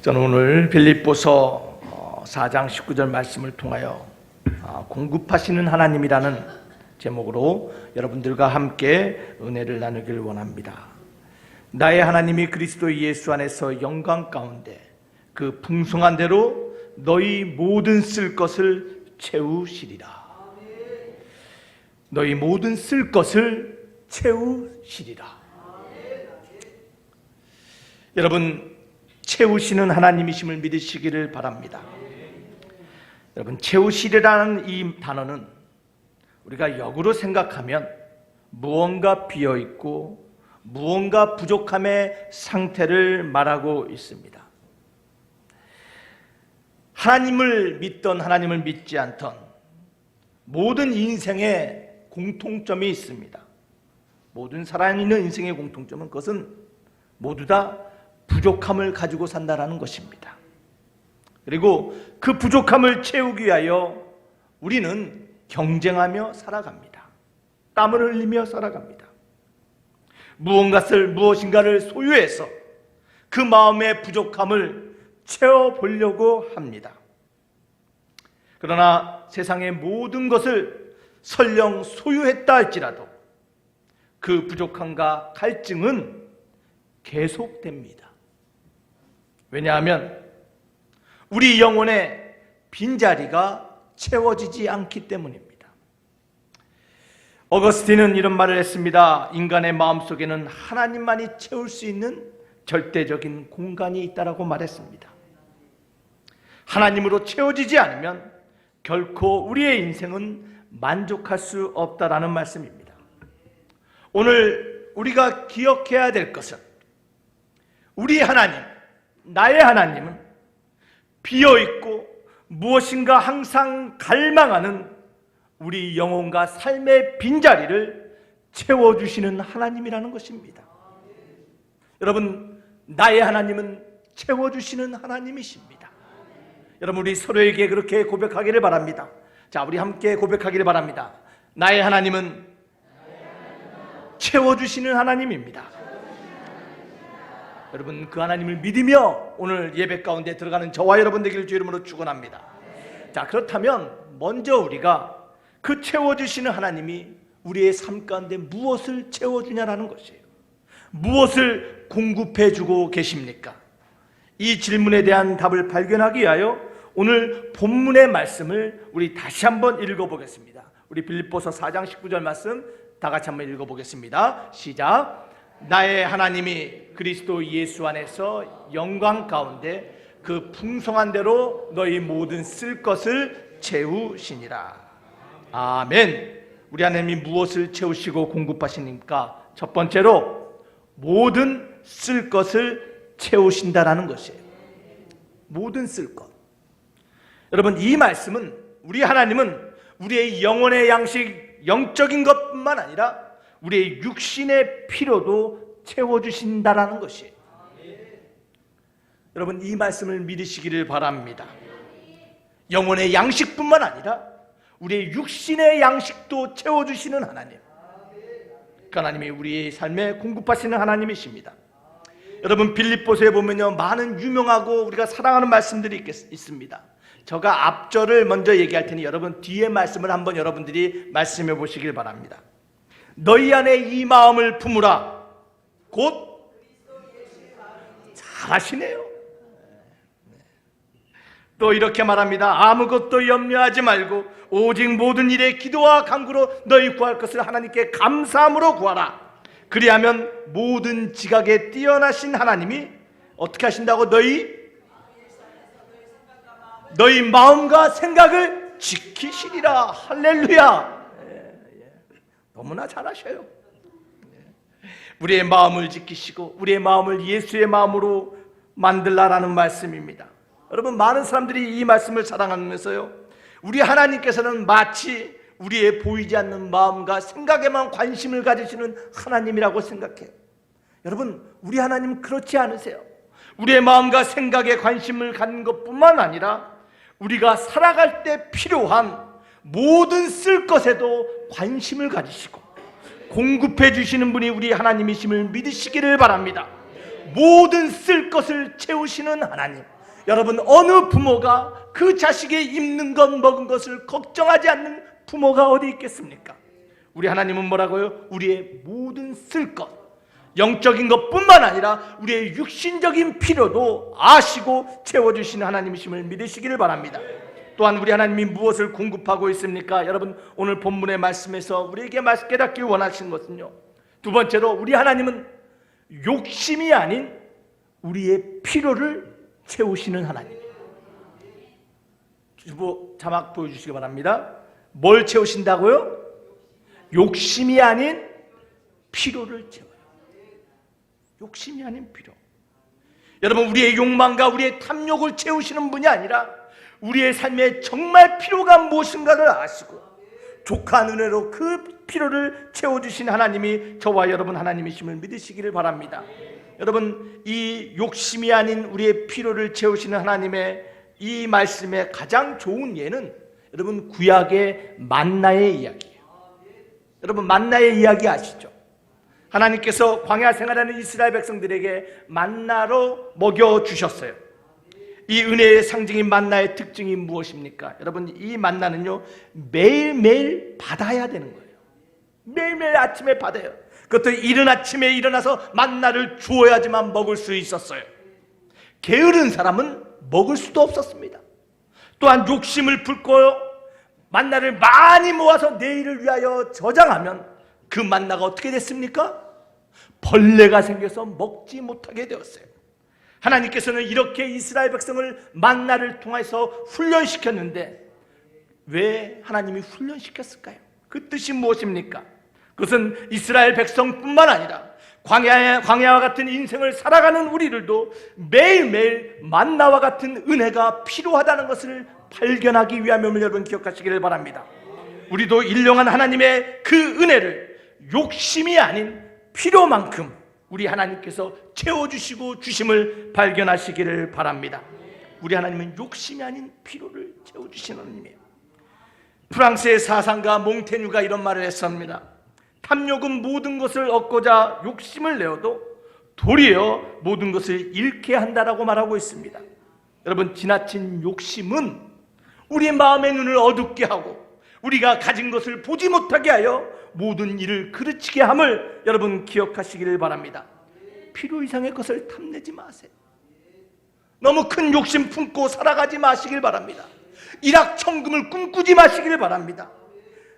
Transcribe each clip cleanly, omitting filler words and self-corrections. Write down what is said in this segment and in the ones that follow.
저는 오늘 빌립보서 4장 19절 말씀을 통하여 공급하시는 하나님이라는 제목으로 여러분들과 함께 은혜를 나누길 원합니다. 나의 하나님이 그리스도 예수 안에서 영광 가운데 그 풍성한 대로 너희 모든 쓸 것을 채우시리라. 너희 모든 쓸 것을 채우시리라. 여러분, 채우시는 하나님이심을 믿으시기를 바랍니다. 여러분, 채우시리라는 이 단어는 우리가 역으로 생각하면 무언가 비어있고 무언가 부족함의 상태를 말하고 있습니다. 하나님을 믿던 하나님을 믿지 않던 모든 인생에 공통점이 있습니다. 모든 살아있는 인생의 공통점은 그것은 모두 다 부족함을 가지고 산다라는 것입니다. 그리고 그 부족함을 채우기 위하여 우리는 경쟁하며 살아갑니다. 땀을 흘리며 살아갑니다. 무엇인가를 소유해서 그 마음의 부족함을 채워보려고 합니다. 그러나 세상의 모든 것을 설령 소유했다 할지라도 그 부족함과 갈증은 계속됩니다. 왜냐하면 우리 영혼의 빈자리가 채워지지 않기 때문입니다. 어거스틴은 이런 말을 했습니다. 인간의 마음속에는 하나님만이 채울 수 있는 절대적인 공간이 있다라고 말했습니다. 하나님으로 채워지지 않으면 결코 우리의 인생은 만족할 수 없다라는 말씀입니다. 오늘 우리가 기억해야 될 것은 우리 하나님, 나의 하나님은 비어있고 무엇인가 항상 갈망하는 우리 영혼과 삶의 빈자리를 채워주시는 하나님이라는 것입니다. 여러분, 나의 하나님은 채워주시는 하나님이십니다. 여러분, 우리 서로에게 그렇게 고백하기를 바랍니다. 자, 우리 함께 고백하기를 바랍니다. 나의 하나님은 채워주시는 하나님입니다. 여러분, 그 하나님을 믿으며 오늘 예배 가운데 들어가는 저와 여러분 되기를 주 이름으로 축원합니다. 자, 그렇다면 먼저 우리가 그 채워주시는 하나님이 우리의 삶 가운데 무엇을 채워주냐라는 것이에요. 무엇을 공급해주고 계십니까? 이 질문에 대한 답을 발견하기 위하여 오늘 본문의 말씀을 우리 다시 한번 읽어보겠습니다. 우리 빌립보서 4장 19절 말씀 다 같이 한번 읽어보겠습니다. 시작. 나의 하나님이 그리스도 예수 안에서 영광 가운데 그 풍성한 대로 너희 모든 쓸 것을 채우시니라. 아멘. 우리 하나님이 무엇을 채우시고 공급하시니까 첫 번째로 모든 쓸 것을 채우신다라는 것이에요. 모든 쓸 것. 여러분, 이 말씀은 우리 하나님은 우리의 영혼의 양식, 영적인 것뿐만 아니라 우리의 육신의 필요도 채워주신다라는 것이에요. 여러분, 이 말씀을 믿으시기를 바랍니다. 영혼의 양식뿐만 아니라 우리의 육신의 양식도 채워주시는 하나님, 그 하나님이 우리의 삶에 공급하시는 하나님이십니다. 여러분, 빌립보서에 보면요, 많은 유명하고 우리가 사랑하는 말씀들이 있습니다. 제가 앞절을 먼저 얘기할 테니 여러분 뒤에 말씀을 한번 여러분들이 말씀해 보시길 바랍니다. 너희 안에 이 마음을 품으라. 곧 잘하시네요. 또 이렇게 말합니다. 아무것도 염려하지 말고 오직 모든 일에 기도와 간구로 너희 구할 것을 하나님께 감사함으로 구하라. 그리하면 모든 지각에 뛰어나신 하나님이 어떻게 하신다고? 너희 마음과 생각을 지키시리라. 할렐루야. 너무나 잘하셔요. 우리의 마음을 지키시고 우리의 마음을 예수의 마음으로 만들라라는 말씀입니다. 여러분, 많은 사람들이 이 말씀을 사랑하면서요, 우리 하나님께서는 마치 우리의 보이지 않는 마음과 생각에만 관심을 가지시는 하나님이라고 생각해요. 여러분, 우리 하나님은 그렇지 않으세요. 우리의 마음과 생각에 관심을 갖는 것뿐만 아니라 우리가 살아갈 때 필요한 모든 쓸 것에도 관심을 가지시고 공급해 주시는 분이 우리 하나님이심을 믿으시기를 바랍니다. 모든 쓸 것을 채우시는 하나님. 여러분, 어느 부모가 그 자식의 입는 것 먹은 것을 걱정하지 않는 부모가 어디 있겠습니까? 우리 하나님은 뭐라고요? 우리의 모든 쓸 것, 영적인 것뿐만 아니라 우리의 육신적인 필요도 아시고 채워주시는 하나님이심을 믿으시기를 바랍니다. 또한 우리 하나님이 무엇을 공급하고 있습니까? 여러분, 오늘 본문의 말씀에서 우리에게 깨닫기 원하시는 것은요, 두 번째로 우리 하나님은 욕심이 아닌 우리의 필요를 채우시는 하나님. 주보 자막 보여주시기 바랍니다. 뭘 채우신다고요? 욕심이 아닌 필요를 채워요. 욕심이 아닌 필요. 여러분, 우리의 욕망과 우리의 탐욕을 채우시는 분이 아니라 우리의 삶에 정말 필요가 무엇인가를 아시고 족한 은혜로 그 필요를 채워주신 하나님이 저와 여러분 하나님이심을 믿으시기를 바랍니다. 여러분, 이 욕심이 아닌 우리의 필요를 채우시는 하나님의 이 말씀의 가장 좋은 예는 여러분 구약의 만나의 이야기예요. 여러분, 만나의 이야기 아시죠? 하나님께서 광야 생활하는 이스라엘 백성들에게 만나로 먹여주셨어요. 이 은혜의 상징인 만나의 특징이 무엇입니까? 여러분, 이 만나는요 매일매일 받아야 되는 거예요. 매일매일 아침에 받아요. 그것도 이른 아침에 일어나서 만나를 주어야지만 먹을 수 있었어요. 게으른 사람은 먹을 수도 없었습니다. 또한 욕심을 불고요 만나를 많이 모아서 내일을 위하여 저장하면 그 만나가 어떻게 됐습니까? 벌레가 생겨서 먹지 못하게 되었어요. 하나님께서는 이렇게 이스라엘 백성을 만나를 통해서 훈련시켰는데 왜 하나님이 훈련시켰을까요? 그 뜻이 무엇입니까? 그것은 이스라엘 백성뿐만 아니라 광야와 같은 인생을 살아가는 우리들도 매일매일 만나와 같은 은혜가 필요하다는 것을 발견하기 위함을 여러분 기억하시기를 바랍니다. 우리도 일용한 하나님의 그 은혜를 욕심이 아닌 필요만큼 우리 하나님께서 채워주시고 주심을 발견하시기를 바랍니다. 우리 하나님은 욕심이 아닌 필요를 채워주시는 하나님이에요. 프랑스의 사상가 몽테뉴가 이런 말을 했습니다. 탐욕은 모든 것을 얻고자 욕심을 내어도 도리어 모든 것을 잃게 한다라고 말하고 있습니다. 여러분, 지나친 욕심은 우리의 마음의 눈을 어둡게 하고 우리가 가진 것을 보지 못하게 하여 모든 일을 그르치게 함을 여러분 기억하시기를 바랍니다. 필요 이상의 것을 탐내지 마세요. 너무 큰 욕심 품고 살아가지 마시길 바랍니다. 일확천금을 꿈꾸지 마시길 바랍니다.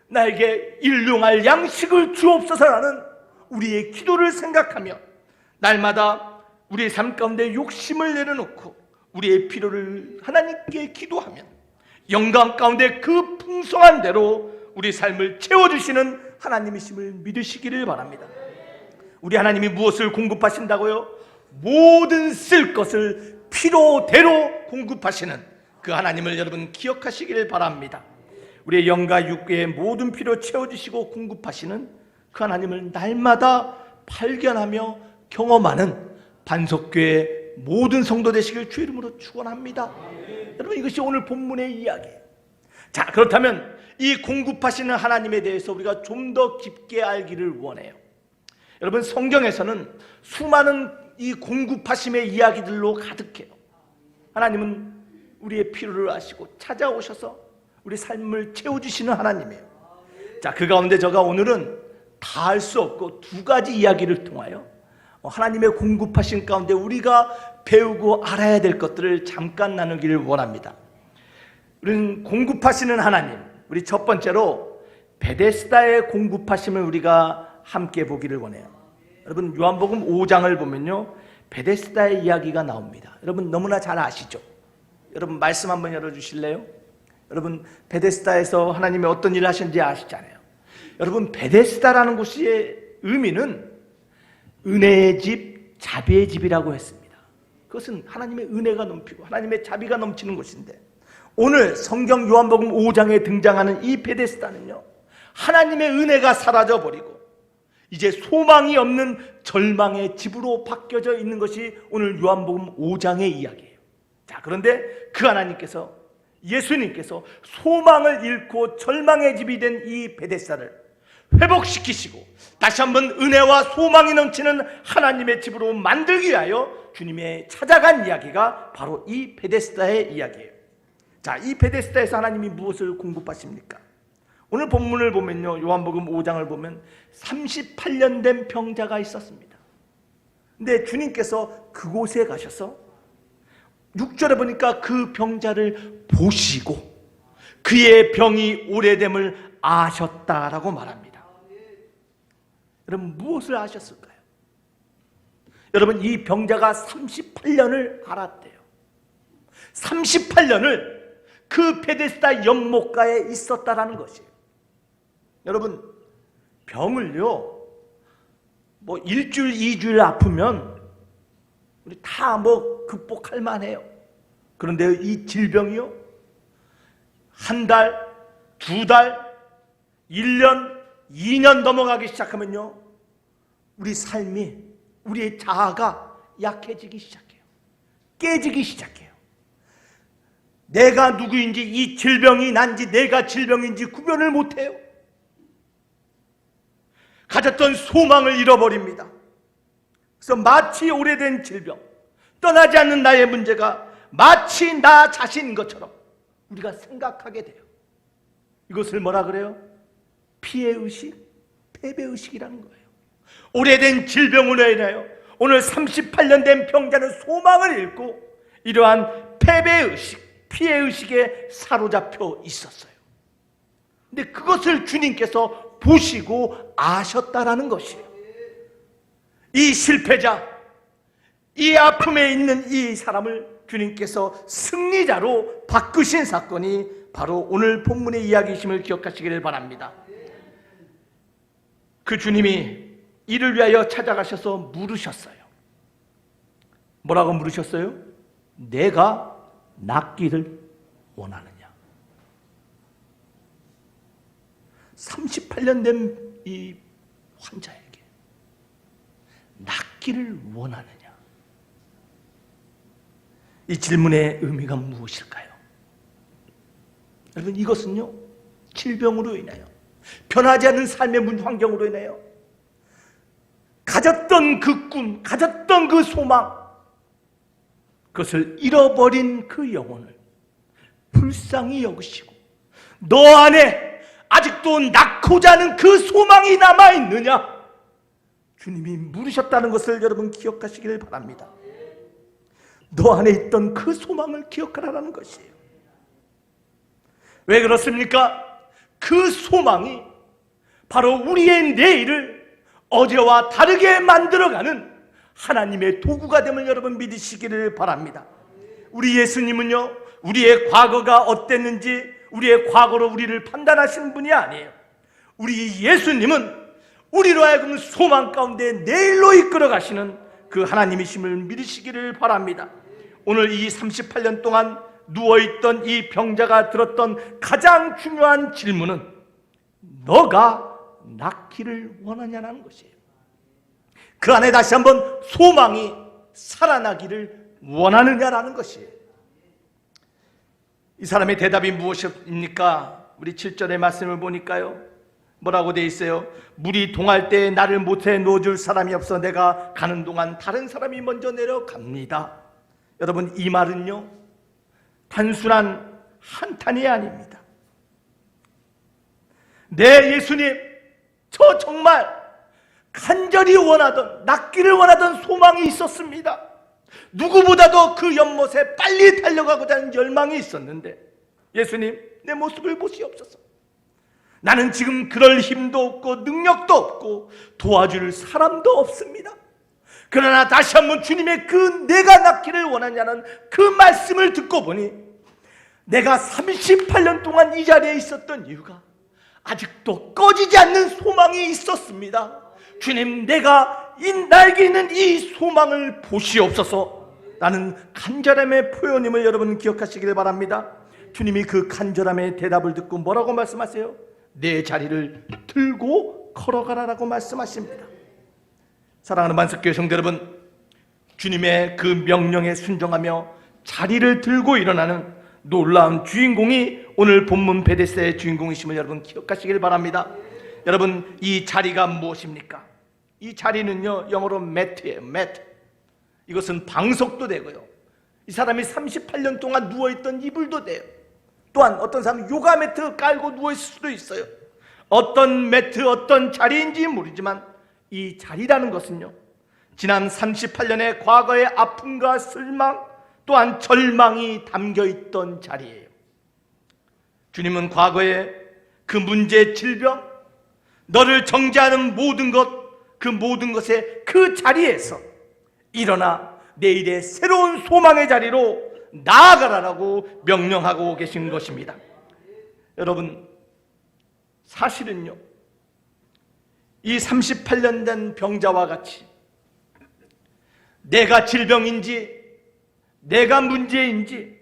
나에게 일용할 양식을 주옵소서라는 우리의 기도를 생각하며 날마다 우리의 삶 가운데 욕심을 내려놓고 우리의 필요를 하나님께 기도하면 영광 가운데 그 풍성한 대로 우리 삶을 채워주시는 하나님이심을 믿으시기를 바랍니다. 우리 하나님이 무엇을 공급하신다고요? 모든 쓸 것을 필요대로 공급하시는 그 하나님을 여러분 기억하시기를 바랍니다. 우리의 영과 육의 모든 필요 채워주시고 공급하시는 그 하나님을 날마다 발견하며 경험하는 반석교회 모든 성도 되시길 주의 이름으로 축원합니다. 여러분, 이것이 오늘 본문의 이야기예요. 자, 그렇다면 이 공급하시는 하나님에 대해서 우리가 좀 더 깊게 알기를 원해요. 여러분, 성경에서는 수많은 이 공급하심의 이야기들로 가득해요. 하나님은 우리의 필요를 아시고 찾아오셔서 우리 삶을 채워주시는 하나님이에요. 자, 그 가운데 제가 오늘은 다 할 수 없고 두 가지 이야기를 통하여 하나님의 공급하신 가운데 우리가 배우고 알아야 될 것들을 잠깐 나누기를 원합니다. 우리는 공급하시는 하나님, 우리 첫 번째로 베데스다의 공급하심을 우리가 함께 보기를 원해요. 여러분, 요한복음 5장을 보면요 베데스다의 이야기가 나옵니다. 여러분 너무나 잘 아시죠? 여러분 말씀 한번 열어주실래요? 여러분, 베데스다에서 하나님이 어떤 일을 하셨는지 아시잖아요. 여러분, 베데스다라는 곳의 의미는 은혜의 집, 자비의 집이라고 했습니다. 그것은 하나님의 은혜가 넘치고 하나님의 자비가 넘치는 곳인데, 오늘 성경 요한복음 5장에 등장하는 이 베데스다는요 하나님의 은혜가 사라져버리고 이제 소망이 없는 절망의 집으로 바뀌어져 있는 것이 오늘 요한복음 5장의 이야기예요. 자, 그런데 그 하나님께서, 예수님께서 소망을 잃고 절망의 집이 된 이 베데스다를 회복시키시고 다시 한번 은혜와 소망이 넘치는 하나님의 집으로 만들기 위하여 주님의 찾아간 이야기가 바로 이 베데스다의 이야기예요. 자, 이 베데스다에서 하나님이 무엇을 공급하십니까? 오늘 본문을 보면요, 요한복음 5장을 보면 38년 된 병자가 있었습니다. 근데 주님께서 그곳에 가셔서 6절에 보니까 그 병자를 보시고 그의 병이 오래됨을 아셨다라고 말합니다. 여러분, 무엇을 아셨을까요? 여러분, 이 병자가 38년을 알았대요. 38년을 그 베데스다 연못가에 있었다라는 것이에요. 여러분, 병을요, 뭐 일주일, 2주일 아프면 우리 다 뭐 극복할 만해요. 그런데 이 질병이요, 한 달, 두 달, 1년, 2년 넘어가기 시작하면요, 우리 삶이, 우리의 자아가 약해지기 시작해요. 깨지기 시작해요. 내가 누구인지, 이 질병이 난지 내가 질병인지 구별을 못해요. 가졌던 소망을 잃어버립니다. 그래서 마치 오래된 질병, 떠나지 않는 나의 문제가 마치 나 자신인 것처럼 우리가 생각하게 돼요. 이것을 뭐라 그래요? 피해의식, 패배의식이라는 거예요. 오래된 질병으로 인하여 오늘 38년 된 병자는 소망을 잃고 이러한 패배의식, 피해의식에 사로잡혀 있었어요. 근데 그것을 주님께서 보시고 아셨다라는 것이에요. 이 실패자, 이 아픔에 있는 이 사람을 주님께서 승리자로 바꾸신 사건이 바로 오늘 본문의 이야기이심을 기억하시기를 바랍니다. 그 주님이 이를 위하여 찾아가셔서 물으셨어요. 뭐라고 물으셨어요? 내가 낫기를 원하느냐? 38년 된 이 환자에게 낫기를 원하느냐? 이 질문의 의미가 무엇일까요? 여러분, 이것은요, 질병으로 인하여, 변하지 않는 삶의 환경으로 인하여 가졌던 그 꿈, 가졌던 그 소망, 그것을 잃어버린 그 영혼을 불쌍히 여기시고 너 안에 아직도 낳고자 하는 그 소망이 남아있느냐? 주님이 물으셨다는 것을 여러분 기억하시기를 바랍니다. 너 안에 있던 그 소망을 기억하라는 것이에요. 왜 그렇습니까? 그 소망이 바로 우리의 내일을 어제와 다르게 만들어가는 하나님의 도구가 됨을 여러분 믿으시기를 바랍니다. 우리 예수님은요, 우리의 과거가 어땠는지 우리의 과거로 우리를 판단하시는 분이 아니에요. 우리 예수님은 우리로 하여금 소망 가운데 내일로 이끌어 가시는 그 하나님이심을 믿으시기를 바랍니다. 오늘 이 38년 동안 누워있던 이 병자가 들었던 가장 중요한 질문은 너가 낫기를 원하냐는 것이에요. 그 안에 다시 한번 소망이 살아나기를 원하느냐라는 것이에요. 이 사람의 대답이 무엇입니까? 우리 7절의 말씀을 보니까요, 뭐라고 돼 있어요? 물이 동할 때 나를 못해 놓아줄 사람이 없어 내가 가는 동안 다른 사람이 먼저 내려갑니다. 여러분, 이 말은요, 단순한 한탄이 아닙니다. 네, 예수님, 저 정말 간절히 원하던, 낫기를 원하던 소망이 있었습니다. 누구보다도 그 연못에 빨리 달려가고자 하는 열망이 있었는데 예수님, 내 모습을 보시옵소서. 나는 지금 그럴 힘도 없고 능력도 없고 도와줄 사람도 없습니다. 그러나 다시 한번 주님의 그 내가 낫기를 원하냐는 그 말씀을 듣고 보니 내가 38년 동안 이 자리에 있었던 이유가 아직도 꺼지지 않는 소망이 있었습니다. 주님, 내가 날개 있는 이 소망을 보시옵소서. 라는 간절함의 표현임을 여러분 기억하시길 바랍니다. 주님이 그 간절함의 대답을 듣고 뭐라고 말씀하세요? 내 자리를 들고 걸어가라라고 말씀하십니다. 사랑하는 만석교회 성도 여러분, 주님의 그 명령에 순종하며 자리를 들고 일어나는 놀라운 주인공이 오늘 본문 베데스다의 주인공이심을 여러분 기억하시길 바랍니다. 여러분, 이 자리가 무엇입니까? 이 자리는요, 영어로 매트예요. 매트. 이것은 방석도 되고요, 이 사람이 38년 동안 누워있던 이불도 돼요. 또한 어떤 사람은 요가 매트 깔고 누워있을 수도 있어요. 어떤 매트, 어떤 자리인지 모르지만 이 자리라는 것은요, 지난 38년의 과거의 아픔과 슬망, 또한 절망이 담겨있던 자리예요. 주님은 과거에 그 문제, 질병, 너를 정죄하는 모든 것, 그 모든 것의 그 자리에서 일어나 내일의 새로운 소망의 자리로 나아가라라고 명령하고 계신 것입니다. 여러분, 사실은요, 이 38년 된 병자와 같이 내가 질병인지 내가 문제인지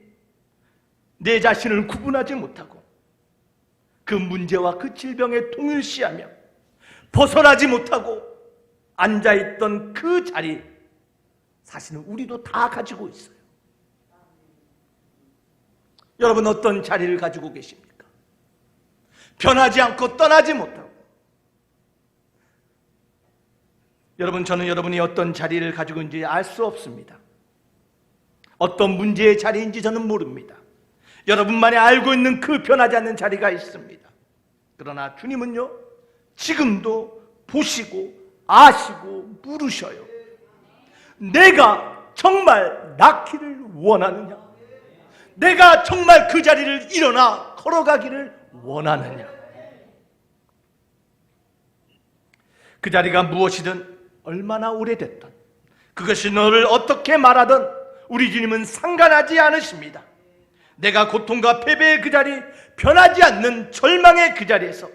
내 자신을 구분하지 못하고 그 문제와 그 질병에 동일시하며 벗어나지 못하고 앉아있던 그 자리, 사실은 우리도 다 가지고 있어요. 여러분, 어떤 자리를 가지고 계십니까? 변하지 않고 떠나지 못하고. 여러분, 저는 여러분이 어떤 자리를 가지고 있는지 알 수 없습니다. 어떤 문제의 자리인지 저는 모릅니다. 여러분만이 알고 있는 그 변하지 않는 자리가 있습니다. 그러나 주님은요, 지금도 보시고 아시고 물으셔요. 내가 정말 낫기를 원하느냐? 내가 정말 그 자리를 일어나 걸어가기를 원하느냐? 그 자리가 무엇이든 얼마나 오래됐든 그것이 너를 어떻게 말하든 우리 주님은 상관하지 않으십니다. 내가 고통과 패배의 그 자리, 변하지 않는 절망의 그 자리에서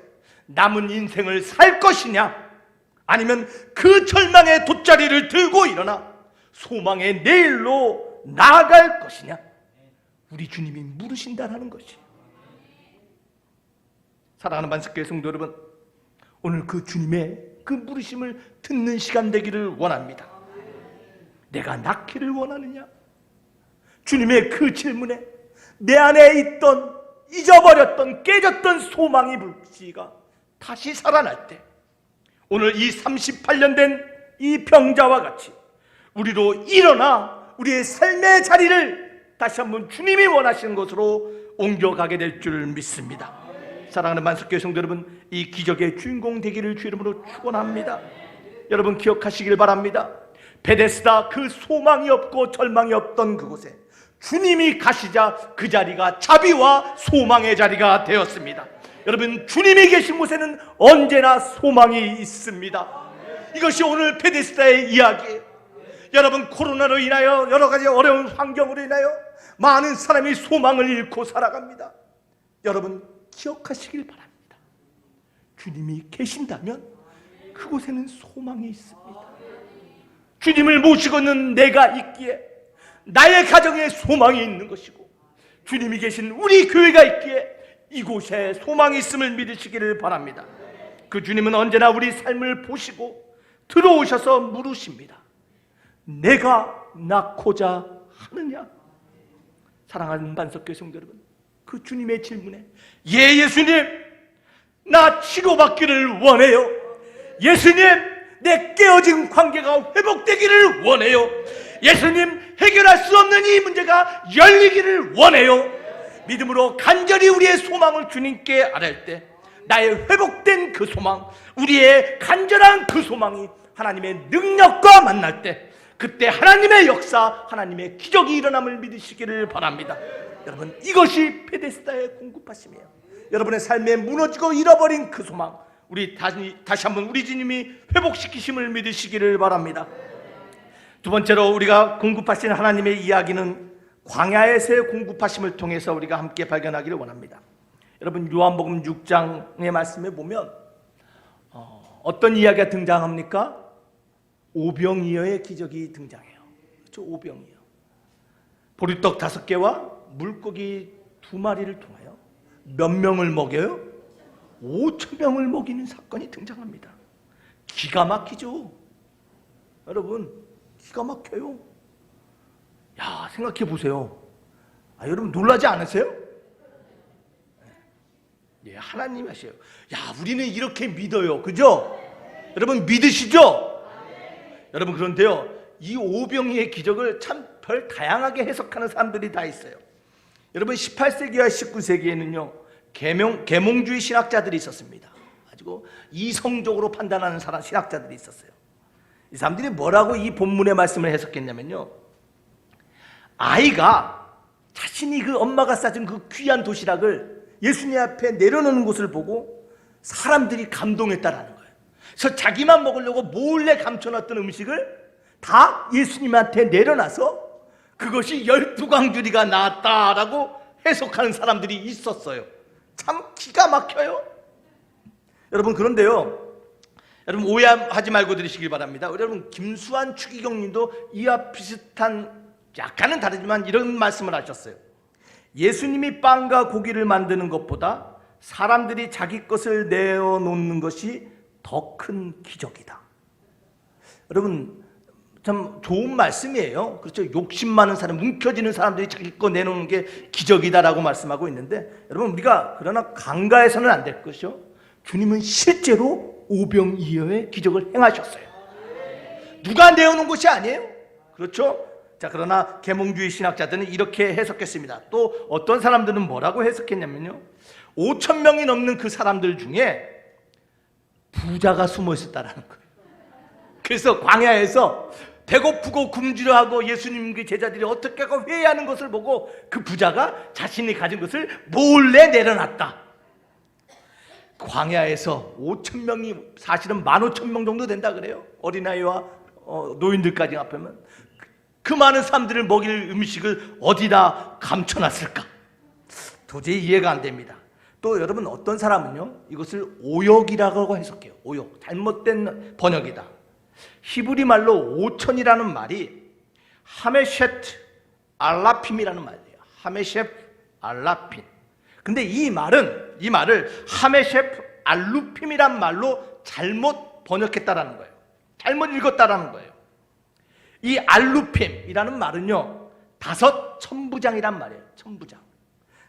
남은 인생을 살 것이냐, 아니면 그 절망의 돗자리를 들고 일어나 소망의 내일로 나아갈 것이냐, 우리 주님이 물으신다는 것이. 사랑하는 만석교회 성도 여러분, 오늘 그 주님의 그 물으심을 듣는 시간 되기를 원합니다. 내가 낫기를 원하느냐? 주님의 그 질문에 내 안에 있던, 잊어버렸던, 깨졌던 소망이 불씨가 다시 살아날 때, 오늘 이 38년 된 이 병자와 같이 우리도 일어나 우리의 삶의 자리를 다시 한번 주님이 원하시는 곳으로 옮겨가게 될 줄 믿습니다. 사랑하는 만석교회 성도 여러분, 이 기적의 주인공 되기를 주 이름으로 축원합니다. 여러분, 기억하시길 바랍니다. 베데스다, 그 소망이 없고 절망이 없던 그곳에 주님이 가시자 그 자리가 자비와 소망의 자리가 되었습니다. 여러분, 주님이 계신 곳에는 언제나 소망이 있습니다. 이것이 오늘 베데스다의 이야기예요. 여러분, 코로나로 인하여 여러 가지 어려운 환경으로 인하여 많은 사람이 소망을 잃고 살아갑니다. 여러분, 기억하시길 바랍니다. 주님이 계신다면 그곳에는 소망이 있습니다. 주님을 모시고는 내가 있기에 나의 가정에 소망이 있는 것이고, 주님이 계신 우리 교회가 있기에 이곳에 소망이 있음을 믿으시기를 바랍니다. 그 주님은 언제나 우리 삶을 보시고 들어오셔서 물으십니다. 내가 낳고자 하느냐? 사랑하는 반석교회 성도 여러분, 그 주님의 질문에 예수님, 나 치료받기를 원해요. 예수님, 내 깨어진 관계가 회복되기를 원해요. 예수님, 해결할 수 없는 이 문제가 열리기를 원해요. 믿음으로 간절히 우리의 소망을 주님께 아뢰을 때 나의 회복된 그 소망, 우리의 간절한 그 소망이 하나님의 능력과 만날 때, 그때 하나님의 역사, 하나님의 기적이 일어남을 믿으시기를 바랍니다. 여러분, 이것이 베데스다의 공급하심이에요. 여러분의 삶에 무너지고 잃어버린 그 소망, 우리 다시 한번 우리 주님이 회복시키심을 믿으시기를 바랍니다. 두 번째로 우리가 공급하신 하나님의 이야기는 광야에서의 공급하심을 통해서 우리가 함께 발견하기를 원합니다. 여러분, 요한복음 6장의 말씀에 보면 어떤 이야기가 등장합니까? 오병이어의 기적이 등장해요. 그렇죠? 오병이어. 보리떡 5개와 물고기 2마리를 통하여 몇 명을 먹여요? 5,000명을 먹이는 사건이 등장합니다. 기가 막히죠? 여러분, 기가 막혀요. 야, 생각해 보세요. 여러분, 놀라지 않으세요? 예, 하나님이 하셔요. 야, 우리는 이렇게 믿어요. 그죠? 여러분 믿으시죠? 여러분 그런데요, 이 오병이의 기적을 참 별 다양하게 해석하는 사람들이 다 있어요. 여러분 18세기와 19세기에는요 계몽주의 신학자들이 있었습니다. 가지고 이성적으로 판단하는 신학자들이 있었어요. 이 사람들이 뭐라고 이 본문의 말씀을 해석했냐면요, 아이가 자신이 그 엄마가 싸준 그 귀한 도시락을 예수님 앞에 내려놓는 것을 보고 사람들이 감동했다라는 거예요. 그래서 자기만 먹으려고 몰래 감춰놨던 음식을 다 예수님한테 내려놔서 그것이 12광주리가 나왔다라고 해석하는 사람들이 있었어요. 참 기가 막혀요. 여러분 그런데요, 여러분 오해하지 말고 들으시길 바랍니다. 여러분 김수환 추기경님도 이와 비슷한, 약간은 다르지만 이런 말씀을 하셨어요. 예수님이 빵과 고기를 만드는 것보다 사람들이 자기 것을 내어놓는 것이 더 큰 기적이다. 여러분 참 좋은 말씀이에요. 그렇죠? 욕심 많은 사람, 뭉켜지는 사람들이 자기 거 내놓는 게 기적이다라고 말씀하고 있는데, 여러분 우리가 그러나 간과해서는 안 될 것이요, 주님은 실제로 오병이어의 기적을 행하셨어요. 누가 내어놓은 것이 아니에요. 그렇죠? 자, 그러나 계몽주의 신학자들은 이렇게 해석했습니다. 또 어떤 사람들은 뭐라고 해석했냐면요, 5,000명이 넘는 그 사람들 중에 부자가 숨어 있었다라는 거예요. 그래서 광야에서 배고프고 굶주려하고 예수님의 제자들이 어떻게 하고 회의하는 것을 보고 그 부자가 자신이 가진 것을 몰래 내려놨다. 광야에서 5,000명이 사실은 15,000명 정도 된다 그래요. 어린아이와 노인들까지 합하면 그 많은 사람들을 먹일 음식을 어디다 감춰놨을까? 도저히 이해가 안 됩니다. 또 여러분 어떤 사람은요, 이것을 오역이라고 해석해요. 오역, 잘못된 번역이다. 히브리 말로 5천이라는 말이 하메셰트 알라핌이라는 말이에요. 하메셰프 알라핌. 근데 이 말을 하메셰프 알루핌이란 말로 잘못 번역했다라는 거예요. 잘못 읽었다라는 거예요. 이 알루핌이라는 말은요, 5천부장이란 말이에요. 천부장.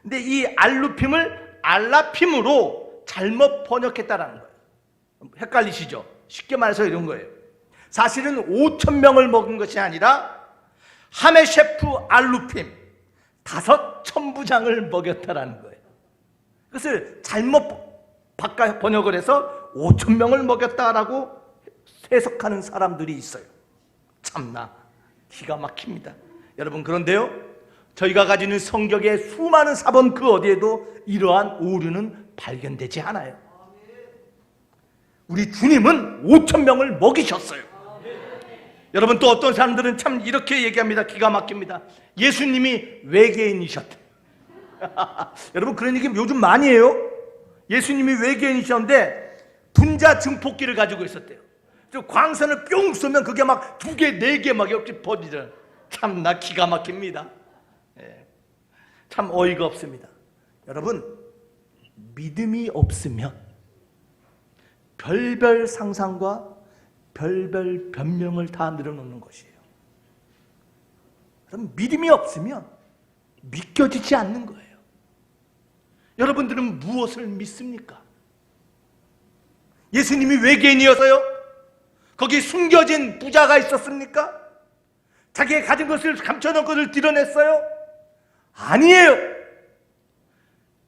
근데 이 알루핌을 알라핌으로 잘못 번역했다라는 거예요. 헷갈리시죠? 쉽게 말해서 이런 거예요. 사실은 5,000명을 먹은 것이 아니라 하메셰프 알루핌 5천부장을 먹였다라는 거예요. 그것을 잘못 바꿔 번역을 해서 5,000명을 먹였다라고 해석하는 사람들이 있어요. 참나 기가 막힙니다. 여러분 그런데요, 저희가 가지는 성경의 수많은 사본 그 어디에도 이러한 오류는 발견되지 않아요. 우리 주님은 5,000명을 먹이셨어요. 여러분 또 어떤 사람들은 참 이렇게 얘기합니다. 기가 막힙니다. 예수님이 외계인이셨다. 여러분 그런 얘기 요즘 많이 해요. 예수님이 외계인이셨는데 분자 증폭기를 가지고 있었대요. 광선을 뿅 쏘면 그게 막 2개, 4개 막 옆집 퍼지는, 참나 기가 막힙니다. 참 어이가 없습니다. 여러분 믿음이 없으면 별별 상상과 별별 변명을 다 늘어놓는 것이에요. 그럼 믿음이 없으면 믿겨지지 않는 거예요. 여러분들은 무엇을 믿습니까? 예수님이 외계인이어서요? 거기 숨겨진 부자가 있었습니까? 자기의 가진 것을 감춰놓은 것을 드러냈어요? 아니에요.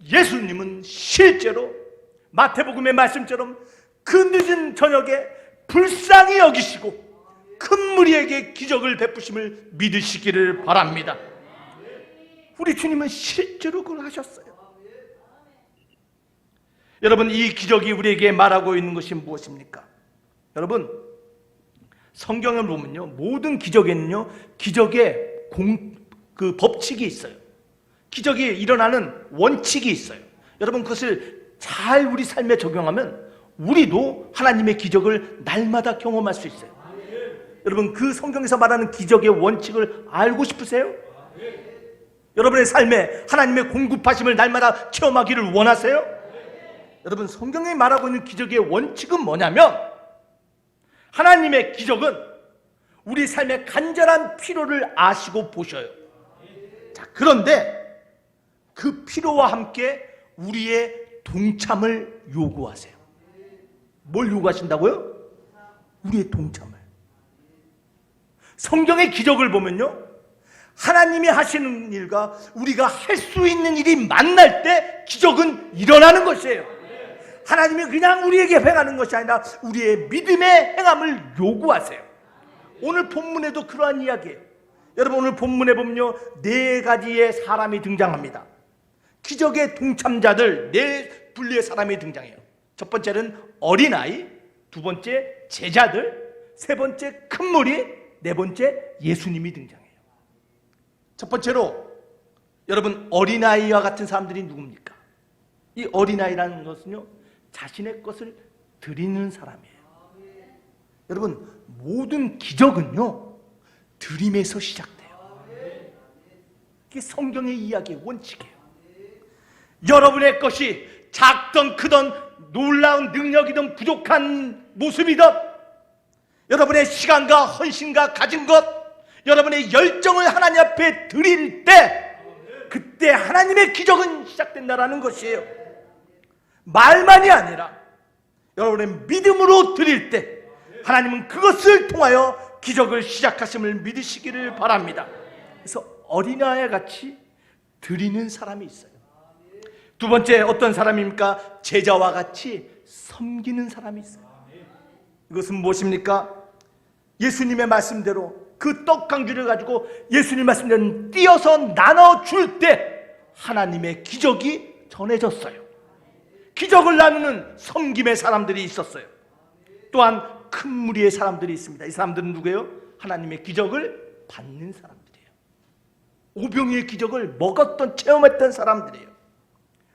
예수님은 실제로 마태복음의 말씀처럼 그 늦은 저녁에 불쌍히 여기시고 큰 무리에게 기적을 베푸심을 믿으시기를 바랍니다. 우리 주님은 실제로 그걸 하셨어요. 여러분 이 기적이 우리에게 말하고 있는 것이 무엇입니까? 여러분 성경을 보면요, 모든 기적에는요 기적의 그 법칙이 있어요. 기적이 일어나는 원칙이 있어요. 여러분 그것을 잘 우리 삶에 적용하면 우리도 하나님의 기적을 날마다 경험할 수 있어요. 여러분 그 성경에서 말하는 기적의 원칙을 알고 싶으세요? 여러분의 삶에 하나님의 공급하심을 날마다 체험하기를 원하세요? 여러분 성경이 말하고 있는 기적의 원칙은 뭐냐면, 하나님의 기적은 우리 삶의 간절한 필요를 아시고 보셔요. 자, 그런데 그 필요와 함께 우리의 동참을 요구하세요. 뭘 요구하신다고요? 우리의 동참을. 성경의 기적을 보면요, 하나님이 하시는 일과 우리가 할 수 있는 일이 만날 때 기적은 일어나는 것이에요. 하나님이 그냥 우리에게 행하는 것이 아니라 우리의 믿음의 행함을 요구하세요. 오늘 본문에도 그러한 이야기예요. 여러분, 오늘 본문에 보면요, 4가지의 사람이 등장합니다. 기적의 동참자들 4분류의 사람이 등장해요. 첫 번째는 어린아이, 두 번째 제자들, 세 번째 큰 무리, 네 번째 예수님이 등장해요. 첫 번째로 여러분, 어린아이와 같은 사람들이 누굽니까? 이 어린아이라는 것은요, 자신의 것을 드리는 사람이에요. 여러분, 모든 기적은요, 드림에서 시작돼요. 이게 성경의 이야기의 원칙이에요. 여러분의 것이 작든 크든 놀라운 능력이든 부족한 모습이든 여러분의 시간과 헌신과 가진 것, 여러분의 열정을 하나님 앞에 드릴 때 그때 하나님의 기적은 시작된다라는 것이에요. 말만이 아니라 여러분의 믿음으로 드릴 때 하나님은 그것을 통하여 기적을 시작하심을 믿으시기를 바랍니다. 그래서 어린아이 같이 드리는 사람이 있어요. 두 번째 어떤 사람입니까? 제자와 같이 섬기는 사람이 있어요. 이것은 무엇입니까? 예수님의 말씀대로 그 떡강주를 가지고 예수님 말씀대로 띄어서 나눠줄 때 하나님의 기적이 전해졌어요. 기적을 나누는 섬김의 사람들이 있었어요. 또한 큰 무리의 사람들이 있습니다. 이 사람들은 누구예요? 하나님의 기적을 받는 사람들이에요. 오병이의 기적을 먹었던, 체험했던 사람들이에요.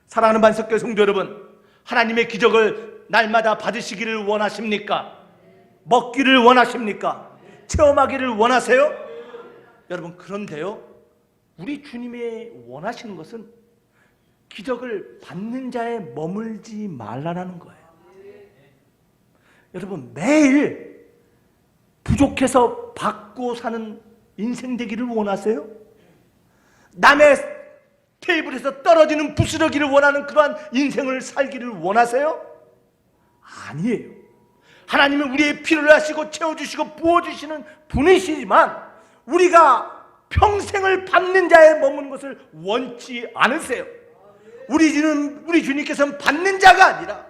사랑하는 반석교회 성도 여러분, 하나님의 기적을 날마다 받으시기를 원하십니까? 먹기를 원하십니까? 체험하기를 원하세요? 여러분, 그런데요, 우리 주님이 원하시는 것은 기적을 받는 자에 머물지 말라는 거예요. 여러분, 매일 부족해서 받고 사는 인생 되기를 원하세요? 남의 테이블에서 떨어지는 부스러기를 원하는 그러한 인생을 살기를 원하세요? 아니에요. 하나님은 우리의 필요를 하시고 채워주시고 부어주시는 분이시지만 우리가 평생을 받는 자에 머무는 것을 원치 않으세요. 우리 주님께서는 받는 자가 아니라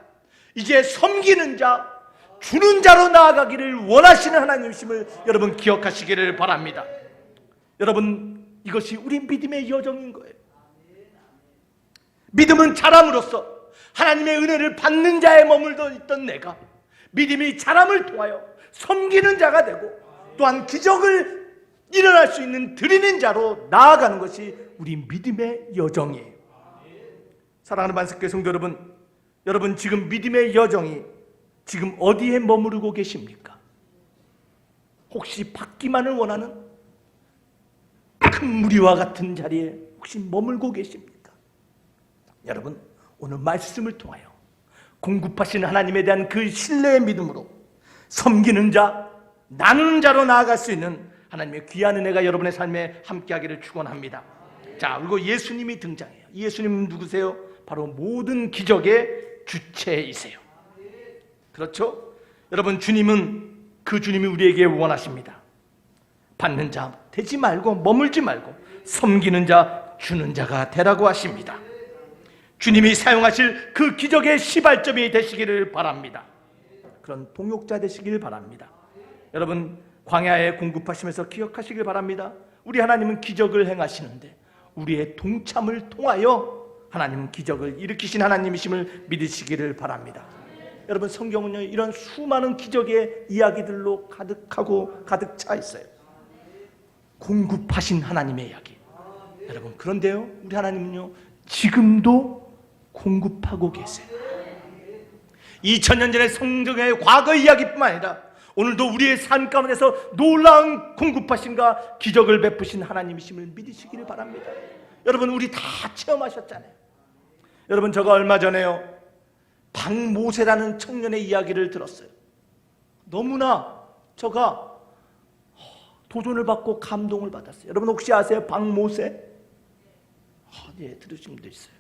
이제 섬기는 자, 주는 자로 나아가기를 원하시는 하나님이심을 여러분 기억하시기를 바랍니다. 여러분, 이것이 우리 믿음의 여정인 거예요. 믿음은 자람으로써 하나님의 은혜를 받는 자에 머물러 있던 내가 믿음이 자람을 통하여 섬기는 자가 되고 또한 기적을 일어날 수 있는 드리는 자로 나아가는 것이 우리 믿음의 여정이에요. 사랑하는 반석교회 성도 여러분, 여러분 지금 믿음의 여정이 지금 어디에 머무르고 계십니까? 혹시 받기만을 원하는 큰 무리와 같은 자리에 혹시 머물고 계십니까? 여러분, 오늘 말씀을 통하여 공급하시는 하나님에 대한 그 신뢰의 믿음으로 섬기는 자, 나누는 자로 나아갈 수 있는 하나님의 귀한 은혜가 여러분의 삶에 함께하기를 축원합니다. 자, 그리고 예수님이 등장해요. 예수님은 누구세요? 바로 모든 기적의 주체이세요. 그렇죠? 여러분, 그 주님이 우리에게 원하십니다. 받는 자 되지 말고 머물지 말고 섬기는 자, 주는 자가 되라고 하십니다. 주님이 사용하실 그 기적의 시발점이 되시기를 바랍니다. 그런 동역자 되시기를 바랍니다. 여러분, 광야에 공급하시면서 기억하시길 바랍니다. 우리 하나님은 기적을 행하시는데 우리의 동참을 통하여 하나님은 기적을 일으키신 하나님이심을 믿으시기를 바랍니다. 여러분, 성경은요, 이런 수많은 기적의 이야기들로 가득하고 가득 차 있어요. 공급하신 하나님의 이야기. 여러분, 그런데요, 우리 하나님은요, 지금도 공급하고 계세요. 2000년 전의 성경의 과거 이야기뿐만 아니라 오늘도 우리의 삶 가운데서 놀라운 공급하심과 기적을 베푸신 하나님이심을 믿으시기를 바랍니다. 여러분, 우리 다 체험하셨잖아요. 여러분, 제가 얼마 전에요, 박모세라는 청년의 이야기를 들었어요. 너무나 제가 도전을 받고 감동을 받았어요. 여러분 혹시 아세요? 박모세? 예, 들으신 분도 있어요.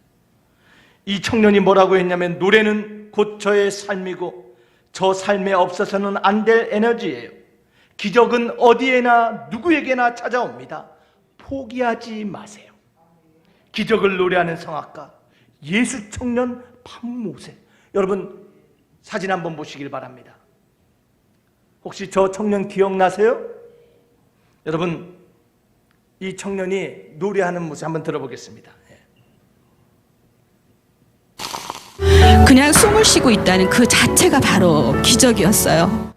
이 청년이 뭐라고 했냐면, 노래는 곧 저의 삶이고 저 삶에 없어서는 안 될 에너지예요. 기적은 어디에나 누구에게나 찾아옵니다. 포기하지 마세요. 기적을 노래하는 성악가 예수 청년 박모세. 여러분 사진 한번 보시길 바랍니다. 혹시 저 청년 기억나세요? 여러분 이 청년이 노래하는 모습 한번 들어보겠습니다. 그냥 숨을 쉬고 있다는 그 자체가 바로 기적이었어요.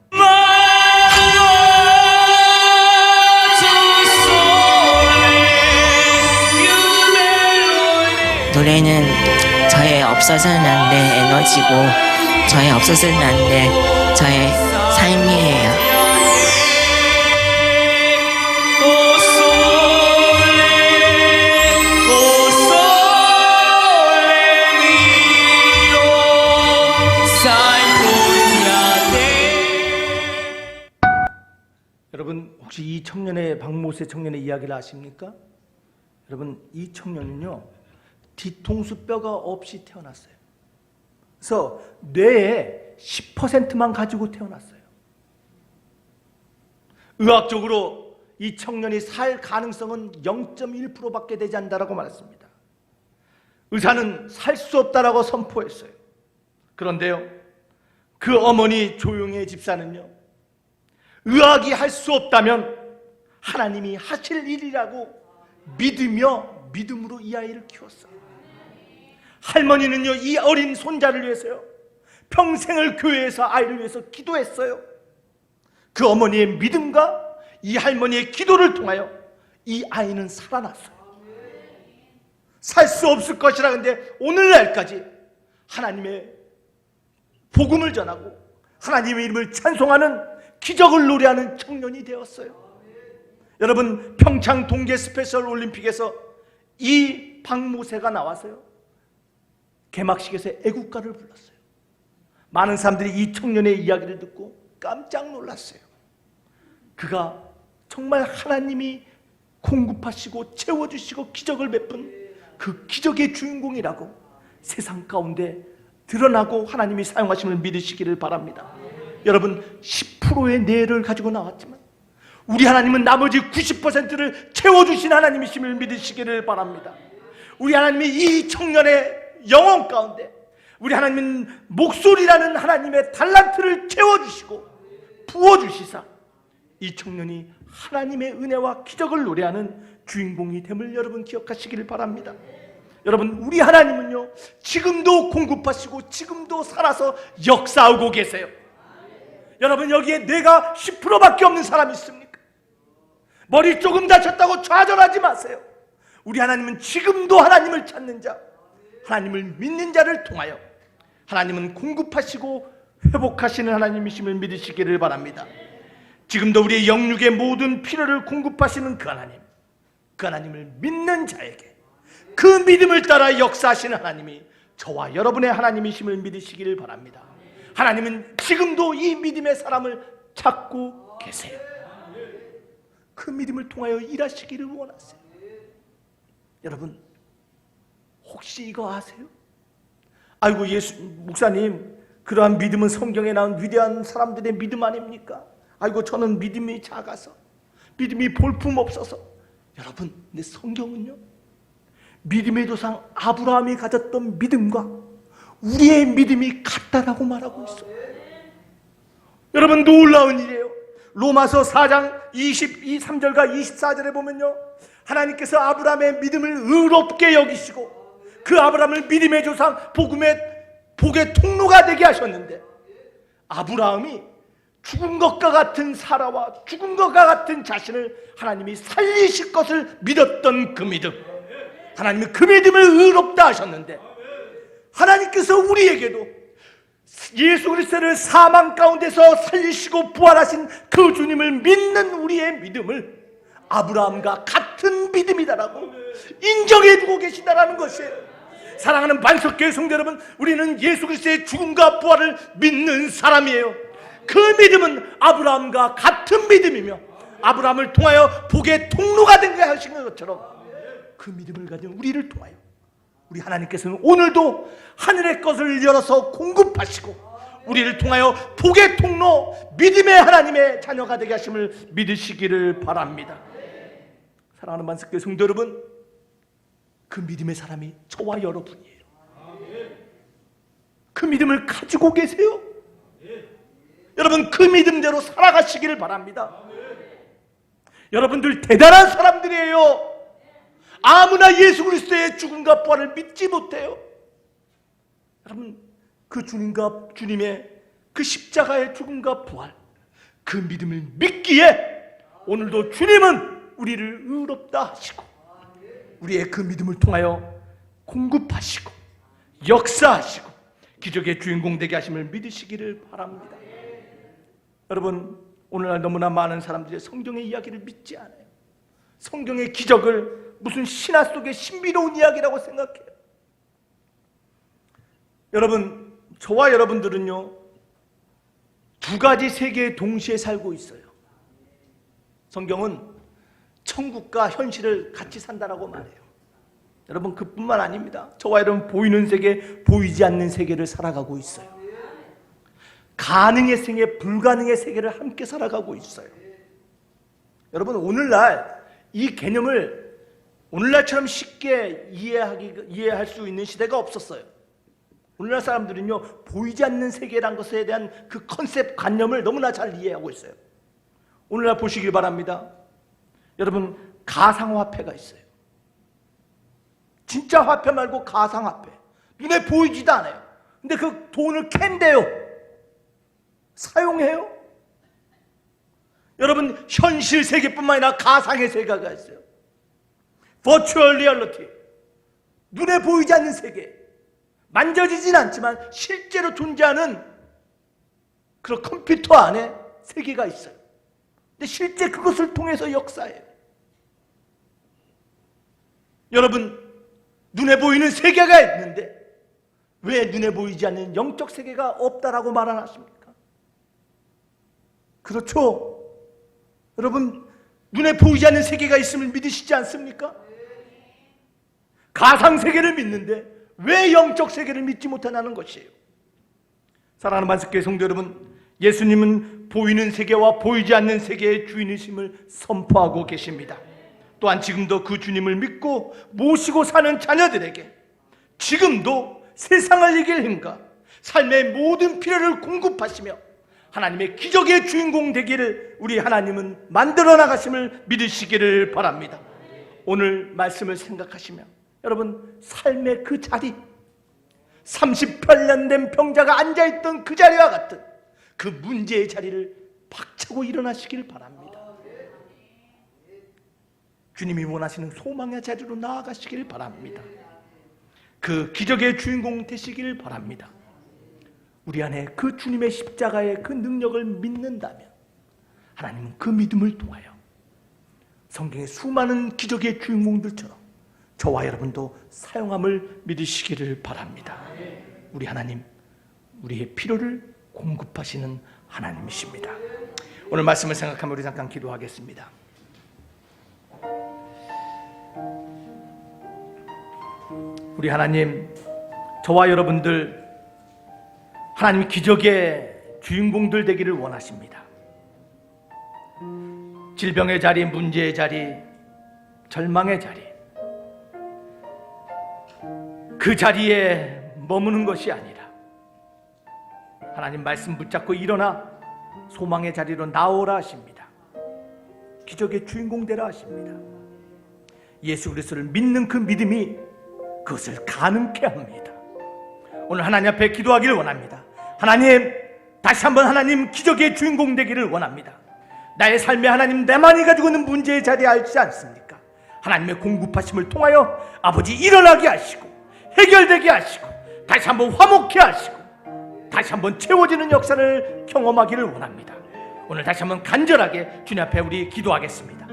노래는 저의 없어서는 안 될 에너지고 저의 없어서는 안 될 저의 삶이에요. 여러분 혹시 이 청년의 박모세 청년의 이야기를 아십니까? 여러분 이 청년은요 뒤통수 뼈가 없이 태어났어요. 그래서 뇌의 10%만 가지고 태어났어요. 의학적으로 이 청년이 살 가능성은 0.1%밖에 되지 않는다고 말했습니다. 의사는 살 수 없다라고 선포했어요. 그런데요 그 어머니 조용의 집사는요, 의학이 할 수 없다면 하나님이 하실 일이라고 믿으며 믿음으로 이 아이를 키웠어요. 할머니는요 이 어린 손자를 위해서요 평생을 교회에서 아이를 위해서 기도했어요. 그 어머니의 믿음과 이 할머니의 기도를 통하여 이 아이는 살아났어요. 살 수 없을 것이라. 근데 오늘날까지 하나님의 복음을 전하고 하나님의 이름을 찬송하는 기적을 노래하는 청년이 되었어요. 여러분 평창 동계 스페셜 올림픽에서 이 박모세가 나와서요 개막식에서 애국가를 불렀어요. 많은 사람들이 이 청년의 이야기를 듣고 깜짝 놀랐어요. 그가 정말 하나님이 공급하시고 채워주시고 기적을 베푼 그 기적의 주인공이라고 세상 가운데 드러나고 하나님이 사용하심을 믿으시기를 바랍니다. 여러분 10%의 뇌를 가지고 나왔지만 우리 하나님은 나머지 90%를 채워주신 하나님이심을 믿으시기를 바랍니다. 우리 하나님이 이 청년의 영혼 가운데 우리 하나님은 목소리라는 하나님의 달란트를 채워주시고 부어주시사 이 청년이 하나님의 은혜와 기적을 노래하는 주인공이 됨을 여러분 기억하시기를 바랍니다. 여러분 우리 하나님은요 지금도 공급하시고 지금도 살아서 역사하고 계세요. 여러분 여기에 뇌가 10%밖에 없는 사람이 있습니까? 머리 조금 다쳤다고 좌절하지 마세요. 우리 하나님은 지금도 하나님을 찾는 자, 하나님을 믿는 자를 통하여 하나님은 공급하시고 회복하시는 하나님이심을 믿으시기를 바랍니다. 지금도 우리의 영육의 모든 필요를 공급하시는 그 하나님을 믿는 자에게 그 믿음을 따라 역사하시는 하나님이 저와 여러분의 하나님이심을 믿으시기를 바랍니다. 하나님은 지금도 이 믿음의 사람을 찾고 계세요. 그 믿음을 통하여 일하시기를 원하세요. 여러분 혹시 이거 아세요? 아이고 목사님 그러한 믿음은 성경에 나온 위대한 사람들의 믿음 아닙니까? 아이고 저는 믿음이 작아서 믿음이 볼품없어서. 여러분 근데 성경은요 믿음의 조상 아브라함이 가졌던 믿음과 우리의 믿음이 같다라고 말하고 있어요. 여러분 놀라운 일이에요. 로마서 4장 23절과 24절에 보면요 하나님께서 아브라함의 믿음을 의롭게 여기시고 그 아브라함을 믿음의 조상 복의 통로가 되게 하셨는데, 아브라함이 죽은 것과 같은 사라와 죽은 것과 같은 자신을 하나님이 살리실 것을 믿었던 그 믿음, 하나님이 그 믿음을 의롭다 하셨는데, 하나님께서 우리에게도 예수 그리스도를 사망 가운데서 살리시고 부활하신 그 주님을 믿는 우리의 믿음을 아브라함과 같은 믿음이다라고 인정해두고 계시다라는 것이에요. 사랑하는 반석교회 성도 여러분, 우리는 예수 그리스도의 죽음과 부활을 믿는 사람이에요. 그 믿음은 아브라함과 같은 믿음이며 아브라함을 통하여 복의 통로가 된 것처럼 그 믿음을 가진 우리를 통하여 우리 하나님께서는 오늘도 하늘의 것을 열어서 공급하시고 우리를 통하여 복의 통로, 믿음의 하나님의 자녀가 되게 하심을 믿으시기를 바랍니다. 사랑하는 만석교회 성도 여러분, 그 믿음의 사람이 저와 여러분이에요. 그 믿음을 가지고 계세요? 여러분, 그 믿음대로 살아가시기를 바랍니다. 여러분들 대단한 사람들이에요. 아무나 예수 그리스도의 죽음과 부활을 믿지 못해요. 여러분, 그 주님의 그 십자가의 죽음과 부활, 그 믿음을 믿기에 오늘도 주님은 우리를 의롭다 하시고 우리의 그 믿음을 통하여 공급하시고 역사하시고 기적의 주인공 되게 하심을 믿으시기를 바랍니다. 여러분, 오늘날 너무나 많은 사람들이 성경의 이야기를 믿지 않아요. 성경의 기적을 무슨 신화 속의 신비로운 이야기라고 생각해요. 여러분, 저와 여러분들은요, 두 가지 세계에 동시에 살고 있어요. 성경은 천국과 현실을 같이 산다라고 말해요. 여러분, 그뿐만 아닙니다. 저와 여러분 보이는 세계, 보이지 않는 세계를 살아가고 있어요. 가능의 세계, 불가능의 세계를 함께 살아가고 있어요. 여러분, 오늘날 이 개념을 오늘날처럼 쉽게 이해할 수 있는 시대가 없었어요. 오늘날 사람들은요, 보이지 않는 세계란 것에 대한 그 컨셉, 관념을 너무나 잘 이해하고 있어요. 오늘날 보시길 바랍니다. 여러분, 가상화폐가 있어요. 진짜 화폐 말고 가상화폐. 눈에 보이지도 않아요. 근데 그 돈을 캔대요. 사용해요. 여러분, 현실 세계뿐만 아니라 가상의 세계가 있어요. 버추얼 리얼리티. 눈에 보이지 않는 세계. 만져지진 않지만 실제로 존재하는 그런 컴퓨터 안에 세계가 있어요. 근데 실제 그것을 통해서 역사해요. 여러분, 눈에 보이는 세계가 있는데 왜 눈에 보이지 않는 영적 세계가 없다라고 말 안 하십니까? 그렇죠? 여러분, 눈에 보이지 않는 세계가 있음을 믿으시지 않습니까? 가상 세계를 믿는데 왜 영적 세계를 믿지 못하냐는 것이에요. 사랑하는 만석교회 성도 여러분, 예수님은 보이는 세계와 보이지 않는 세계의 주인이심을 선포하고 계십니다. 또한 지금도 그 주님을 믿고 모시고 사는 자녀들에게 지금도 세상을 이길 힘과 삶의 모든 필요를 공급하시며 하나님의 기적의 주인공 되기를 우리 하나님은 만들어 나가심을 믿으시기를 바랍니다. 오늘 말씀을 생각하시며 여러분, 삶의 그 자리, 38년 된 병자가 앉아있던 그 자리와 같은 그 문제의 자리를 박차고 일어나시길 바랍니다. 주님이 원하시는 소망의 자리로 나아가시길 바랍니다. 그 기적의 주인공 되시길 바랍니다. 우리 안에 그 주님의 십자가의 그 능력을 믿는다면 하나님은 그 믿음을 통하여 성경의 수많은 기적의 주인공들처럼 저와 여러분도 사용함을 믿으시기를 바랍니다. 우리 하나님, 우리의 필요를 공급하시는 하나님이십니다. 오늘 말씀을 생각하며 우리 잠깐 기도하겠습니다. 우리 하나님, 저와 여러분들 하나님 기적의 주인공들 되기를 원하십니다. 질병의 자리, 문제의 자리, 절망의 자리, 그 자리에 머무는 것이 아니라 하나님 말씀 붙잡고 일어나 소망의 자리로 나오라 하십니다. 기적의 주인공 되라 하십니다. 예수 그리스도를 믿는 그 믿음이 그것을 가능케 합니다. 오늘 하나님 앞에 기도하기를 원합니다. 하나님, 다시 한번 하나님 기적의 주인공 되기를 원합니다. 나의 삶에 하나님, 내만이 가지고 있는 문제의 자리에 알지 않습니까? 하나님의 공급하심을 통하여 아버지 일어나게 하시고 해결되게 하시고 다시 한번 화목케 하시고 다시 한번 채워지는 역사를 경험하기를 원합니다. 오늘 다시 한번 간절하게 주님 앞에 우리 기도하겠습니다.